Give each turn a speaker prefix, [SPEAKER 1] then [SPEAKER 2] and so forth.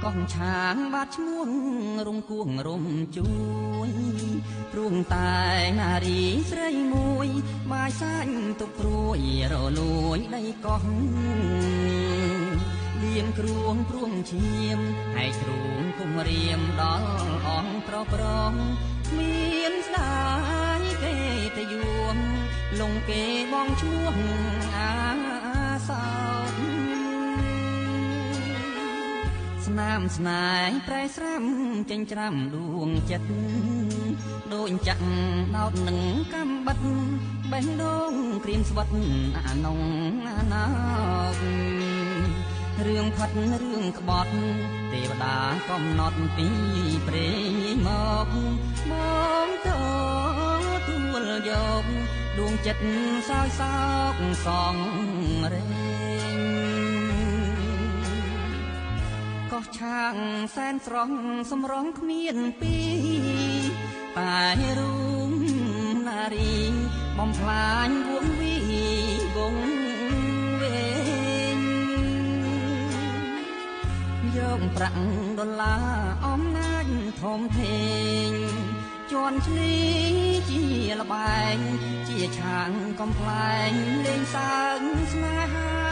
[SPEAKER 1] កោះឆាងបាត់ឈ្មោះរំគួងរំជួយព្រួងតែនារីស្រីមួយបាយសាច់ទុកព្រួយរលួយដីកោះលៀមគ្រួងព្រួងឈាមហើយគ្រូងគុំរៀមដល់អងប្រប្រងមានស្ដាយគេទៅយួងលងគេបងឈ្មោះអាសោតស្នាមស្នេហ៍ប្រែស្រាំចេញច្រាំដួងចិត្តដូចចាក់ដោតនឹងកំបិតបេះដូងក្រៀមស្វិតអានងអាណោតរឿងផាត់រឿងក្បត់ទេវតាកំណត់ពីព្រេងមកបងទៅទួលយកដួងចិត្តសោយសោកសងរែងកោះឆាងសែនស្រស់សម្រងគ្មានពីតែរួមនារីបំផ្លាញវងវីវងវែងយកប្រាក់ដុល្លារអំណាចធំធេងជន់ឈ្លីជាលបែងជាឆាងកំ ប្លែងលេងសើងស្នេហា